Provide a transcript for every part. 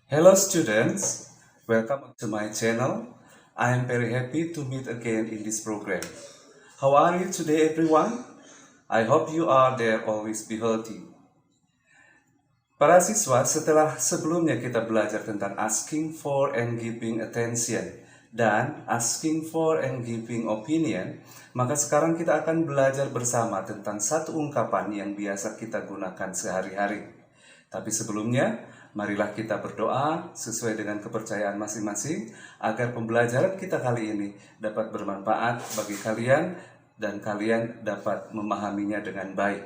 Hello students, welcome to my channel. I am very happy to meet again in this program. How are you today everyone? I hope you are there always be healthy. Para siswa, setelah sebelumnya kita belajar tentang asking for and giving attention dan asking for and giving opinion, maka sekarang kita akan belajar bersama tentang satu ungkapan yang biasa kita gunakan sehari-hari. Tapi sebelumnya, marilah kita berdoa sesuai dengan kepercayaan masing-masing agar pembelajaran kita kali ini dapat bermanfaat bagi kalian dan kalian dapat memahaminya dengan baik.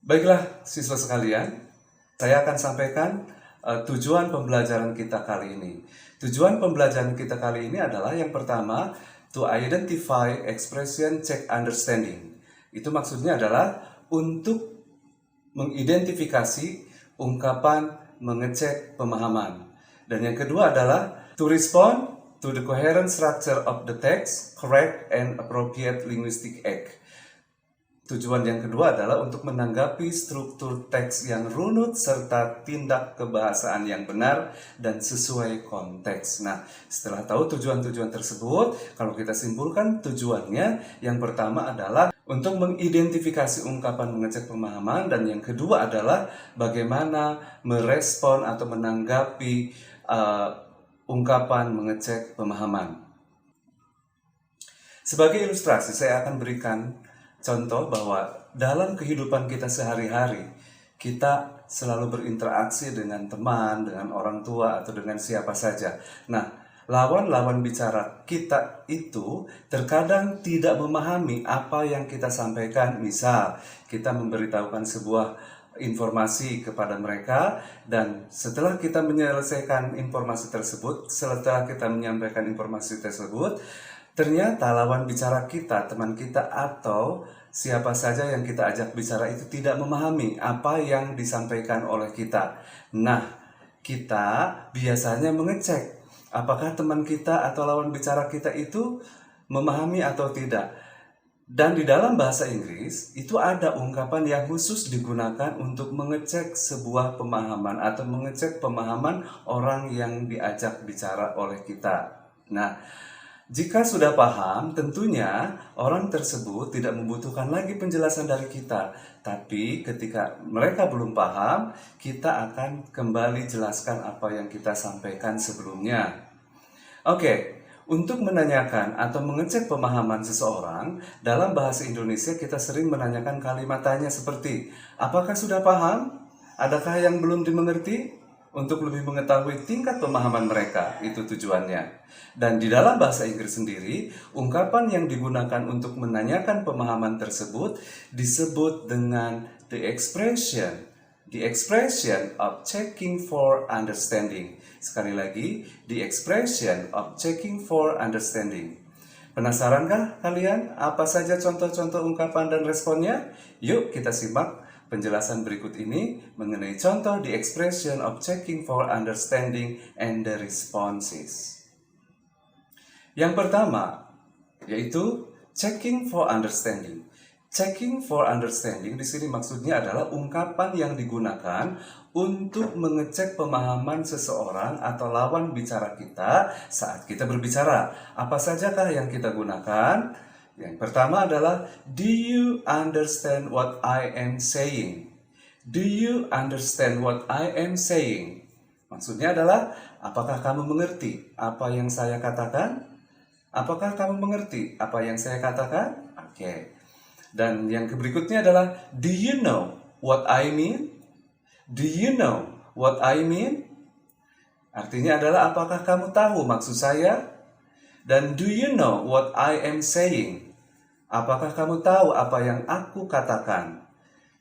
Baiklah siswa sekalian, saya akan sampaikan tujuan pembelajaran kita kali ini. Tujuan pembelajaran kita kali ini adalah yang pertama, to identify expression check understanding. Itu maksudnya adalah untuk mengidentifikasi ungkapan mengecek pemahaman. Dan yang kedua adalah to respond to the coherent structure of the text, correct and appropriate linguistic act. Tujuan yang kedua adalah untuk menanggapi struktur teks yang runut serta tindak kebahasaan yang benar dan sesuai konteks. Nah, setelah tahu tujuan-tujuan tersebut, kalau kita simpulkan tujuannya, yang pertama adalah untuk mengidentifikasi ungkapan mengecek pemahaman, dan yang kedua adalah bagaimana merespon atau menanggapi ungkapan mengecek pemahaman. Sebagai ilustrasi, saya akan berikan contoh bahwa dalam kehidupan kita sehari-hari, kita selalu berinteraksi dengan teman, dengan orang tua, atau dengan siapa saja. Nah, lawan-lawan bicara kita itu terkadang tidak memahami apa yang kita sampaikan. Misal, kita memberitahukan sebuah informasi kepada mereka, dan setelah kita menyelesaikan informasi tersebut, setelah kita menyampaikan informasi tersebut, ternyata lawan bicara kita, teman kita, atau siapa saja yang kita ajak bicara itu tidak memahami apa yang disampaikan oleh kita. Nah, kita biasanya mengecek apakah teman kita atau lawan bicara kita itu memahami atau tidak. Dan di dalam bahasa Inggris, itu ada ungkapan yang khusus digunakan untuk mengecek sebuah pemahaman atau mengecek pemahaman orang yang diajak bicara oleh kita. Nah, jika sudah paham, tentunya orang tersebut tidak membutuhkan lagi penjelasan dari kita. Tapi ketika mereka belum paham, kita akan kembali jelaskan apa yang kita sampaikan sebelumnya. Oke, untuk menanyakan atau mengecek pemahaman seseorang, dalam bahasa Indonesia kita sering menanyakan kalimat tanya seperti, apakah sudah paham? Adakah yang belum dimengerti? Untuk lebih mengetahui tingkat pemahaman mereka, itu tujuannya. Dan di dalam bahasa Inggris sendiri, ungkapan yang digunakan untuk menanyakan pemahaman tersebut disebut dengan the expression of checking for understanding. Sekali lagi, the expression of checking for understanding. Penasarankah kalian apa saja contoh-contoh ungkapan dan responnya? Yuk kita simak penjelasan berikut ini mengenai contoh the expression of checking for understanding and the responses. Yang pertama, yaitu checking for understanding. Checking for understanding di sini maksudnya adalah ungkapan yang digunakan untuk mengecek pemahaman seseorang atau lawan bicara kita saat kita berbicara. Apa sajakah yang kita gunakan? Yang pertama adalah, do you understand what I am saying? Do you understand what I am saying? Maksudnya adalah, apakah kamu mengerti apa yang saya katakan? Apakah kamu mengerti apa yang saya katakan? Oke. Dan yang berikutnya adalah, do you know what I mean? Do you know what I mean? Artinya adalah, apakah kamu tahu maksud saya? Dan do you know what I am saying? Apakah kamu tahu apa yang aku katakan?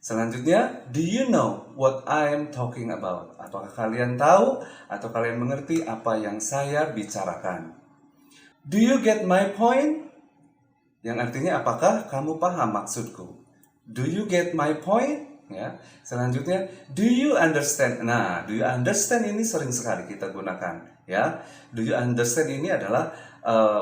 Selanjutnya, do you know what I am talking about? Apakah kalian tahu atau kalian mengerti apa yang saya bicarakan? Do you get my point? Yang artinya, apakah kamu paham maksudku? Do you get my point? Ya. Selanjutnya, do you understand? Nah, do you understand ini sering sekali kita gunakan, ya. Do you understand ini adalah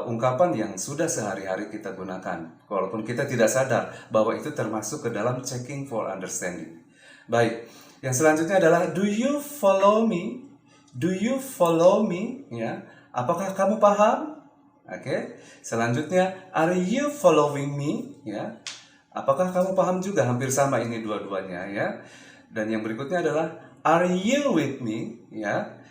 ungkapan yang sudah sehari-hari kita gunakan, walaupun kita tidak sadar bahwa itu termasuk ke dalam checking for understanding. Baik, Yang selanjutnya adalah do you follow me? Do you follow me? Ya. Apakah kamu paham? Oke. Selanjutnya are you following me? Ya. Apakah kamu paham juga? Hampir sama ini dua-duanya ya. Dan yang berikutnya adalah are you with me? Ya.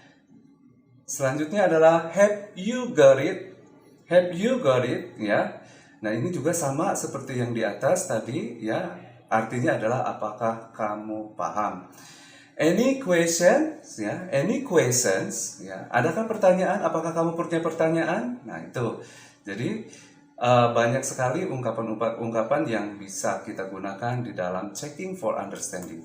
Selanjutnya adalah have you got it? Have you got it? Ya. Nah, ini juga sama seperti yang di atas tadi ya. Artinya adalah apakah kamu paham? Any questions? Ya, any questions? Ya, adakah pertanyaan? Apakah kamu punya pertanyaan? Nah, itu. Jadi banyak sekali ungkapan-ungkapan yang bisa kita gunakan di dalam checking for understanding.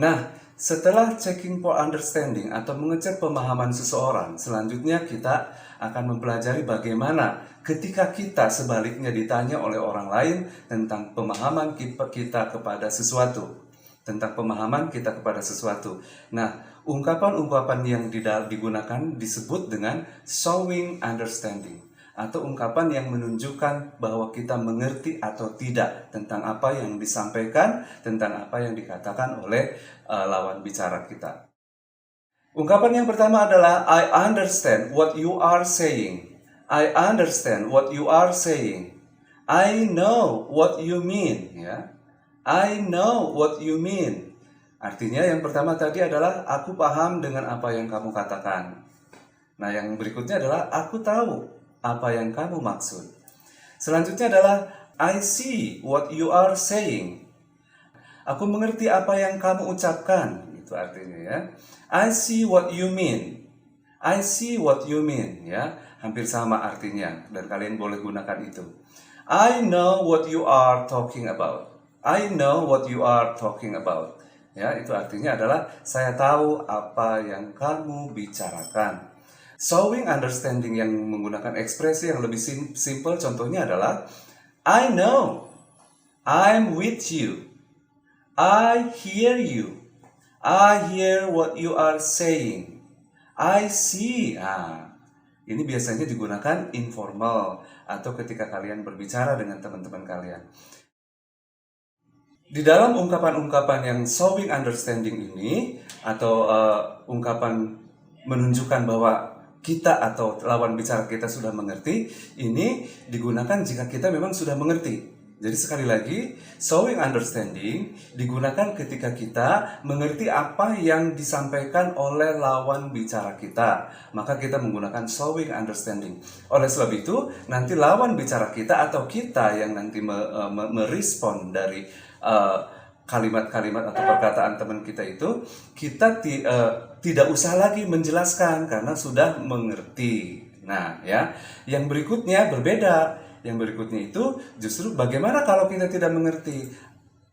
Nah, setelah checking for understanding atau mengecek pemahaman seseorang, selanjutnya kita akan mempelajari bagaimana ketika kita sebaliknya ditanya oleh orang lain tentang pemahaman kita kepada sesuatu. Tentang pemahaman kita kepada sesuatu. Nah, ungkapan-ungkapan yang digunakan disebut dengan showing understanding, atau ungkapan yang menunjukkan bahwa kita mengerti atau tidak tentang apa yang disampaikan, tentang apa yang dikatakan oleh lawan bicara kita. Ungkapan yang pertama adalah I understand what you are saying. I understand what you are saying. I know what you mean, ya. I know what you mean. Artinya yang pertama tadi adalah aku paham dengan apa yang kamu katakan. Nah, yang berikutnya adalah aku tahu apa yang kamu maksud. Selanjutnya adalah I see what you are saying. Aku mengerti apa yang kamu ucapkan. Itu artinya ya. I see what you mean. I see what you mean, ya. Hampir sama artinya dan kalian boleh gunakan itu. I know what you are talking about. I know what you are talking about. Ya, itu artinya adalah saya tahu apa yang kamu bicarakan. Showing understanding yang menggunakan ekspresi yang lebih simple contohnya adalah I know, I'm with you, I hear you, I hear what you are saying, I see. Nah, ini biasanya digunakan informal atau ketika kalian berbicara dengan teman-teman kalian. Di dalam ungkapan-ungkapan yang showing understanding ini atau ungkapan menunjukkan bahwa kita atau lawan bicara kita sudah mengerti, ini digunakan jika kita memang sudah mengerti. Jadi sekali lagi, showing understanding digunakan ketika kita mengerti apa yang disampaikan oleh lawan bicara kita. Maka kita menggunakan showing understanding. Oleh sebab itu, nanti lawan bicara kita atau kita yang nanti merespon dari kalimat-kalimat atau perkataan teman kita itu, kita tidak usah lagi menjelaskan karena sudah mengerti. Nah, ya, yang berikutnya berbeda. Yang berikutnya itu justru bagaimana kalau kita tidak mengerti.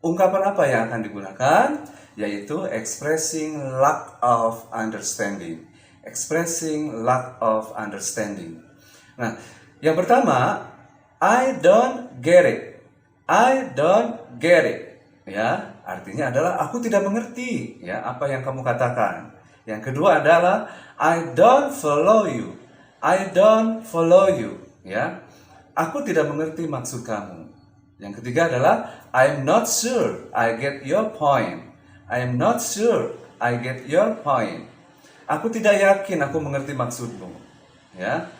Ungkapan apa yang akan digunakan? Yaitu expressing lack of understanding. Expressing lack of understanding. Nah, yang pertama, I don't get it. I don't get it. Ya, artinya adalah aku tidak mengerti ya apa yang kamu katakan. Yang kedua adalah I don't follow you. I don't follow you, ya. Aku tidak mengerti maksud kamu. Yang ketiga adalah I'm not sure I get your point. I'm not sure I get your point. Aku tidak yakin aku mengerti maksudmu, ya.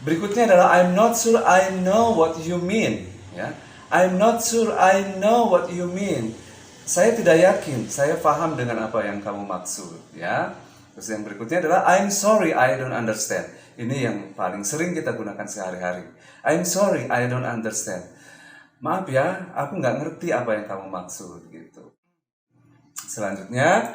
Berikutnya adalah I'm not sure I know what you mean, ya. I'm not sure I know what you mean. Saya tidak yakin saya paham dengan apa yang kamu maksud, ya. Terus yang berikutnya adalah I'm sorry I don't understand. Ini yang paling sering kita gunakan sehari-hari. I'm sorry I don't understand. Maaf ya, aku nggak ngerti apa yang kamu maksud gitu. Selanjutnya,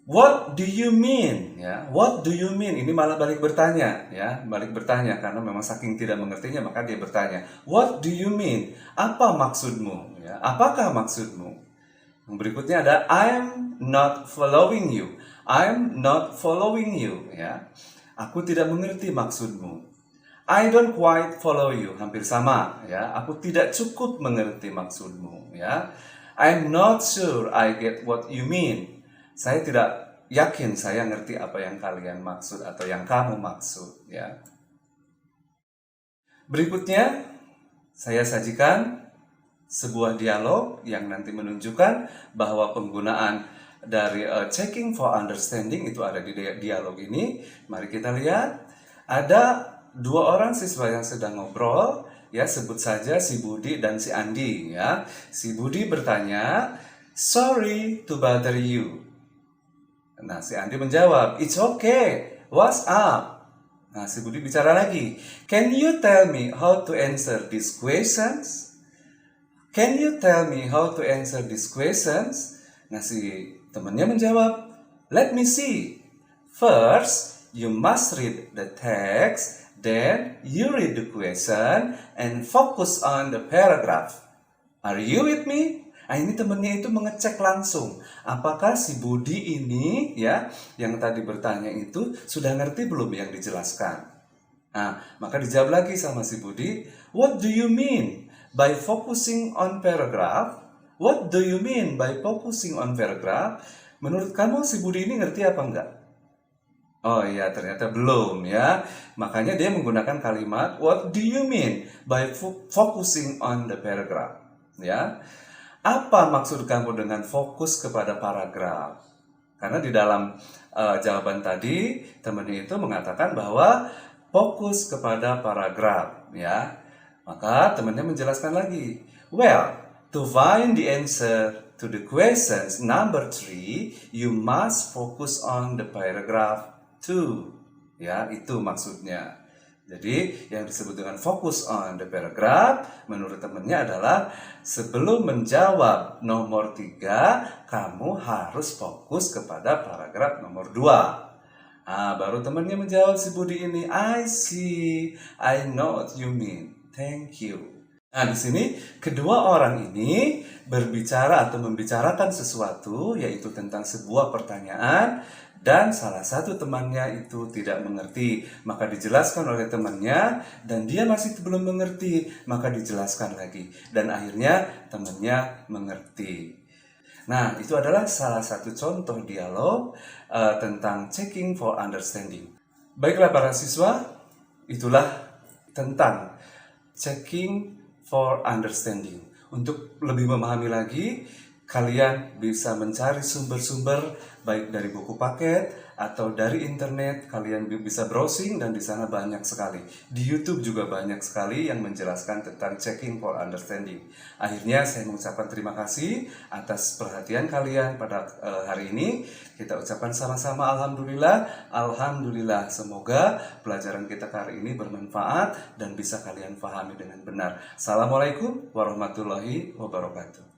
what do you mean? Ya, what do you mean? Ini malah balik bertanya, ya, balik bertanya karena memang saking tidak mengertinya maka dia bertanya. What do you mean? Apa maksudmu? Ya, apakah maksudmu? Yang berikutnya ada I'm not following you. I'm not following you, ya. Aku tidak mengerti maksudmu. I don't quite follow you. Hampir sama, ya. Aku tidak cukup mengerti maksudmu, ya. I'm not sure I get what you mean. Saya tidak yakin saya ngerti apa yang kalian maksud atau yang kamu maksud, ya. Berikutnya saya sajikan sebuah dialog yang nanti menunjukkan bahwa penggunaan dari checking for understanding itu ada di dialog ini. Mari kita lihat. Ada dua orang siswa yang sedang ngobrol, ya, sebut saja si Budi dan si Andi, ya. Si Budi bertanya, "Sorry to bother you." Nah, si Andi menjawab, "It's okay. What's up?" Nah, si Budi bicara lagi, "Can you tell me how to answer these questions?" Can you tell me how to answer these questions? Nah, si temannya menjawab, "Let me see. First, you must read the text, then you read the question, and focus on the paragraph. Are you with me?" Nah, ini temennya itu mengecek langsung apakah si Budi ini, ya, yang tadi bertanya itu sudah ngerti belum yang dijelaskan. Nah, maka dijawab lagi sama si Budi, "What do you mean by focusing on paragraph?" What do you mean by focusing on paragraph? Menurut kamu si Budi ini ngerti apa enggak? Oh iya, ternyata belum, ya. Makanya dia menggunakan kalimat what do you mean by focusing on the paragraph, ya. Apa maksud kamu dengan fokus kepada paragraf? Karena di dalam jawaban tadi temannya itu mengatakan bahwa fokus kepada paragraf, ya. Maka temannya menjelaskan lagi. "Well, to find the answer to the questions number 3, you must focus on the paragraph 2." Ya, itu maksudnya. Jadi, yang disebut dengan focus on the paragraph, menurut temannya adalah sebelum menjawab nomor 3, kamu harus fokus kepada paragraf nomor 2. Nah, baru temannya menjawab si Budi ini, "I see, I know what you mean. Thank you." Nah, di sini kedua orang ini berbicara atau membicarakan sesuatu, yaitu tentang sebuah pertanyaan, dan salah satu temannya itu tidak mengerti. Maka dijelaskan oleh temannya, dan dia masih belum mengerti, maka dijelaskan lagi. Dan akhirnya temannya mengerti. Nah, itu adalah salah satu contoh dialog tentang checking for understanding. Baiklah para siswa, itulah tentang checking for understanding. Untuk lebih memahami lagi, kalian bisa mencari sumber-sumber baik dari buku paket atau dari internet. Kalian bisa browsing dan di sana banyak sekali. Di YouTube juga banyak sekali yang menjelaskan tentang checking for understanding. Akhirnya saya mengucapkan terima kasih atas perhatian kalian pada hari ini. Kita ucapkan sama-sama alhamdulillah. Alhamdulillah, semoga pelajaran kita hari ini bermanfaat dan bisa kalian pahami dengan benar. Assalamualaikum warahmatullahi wabarakatuh.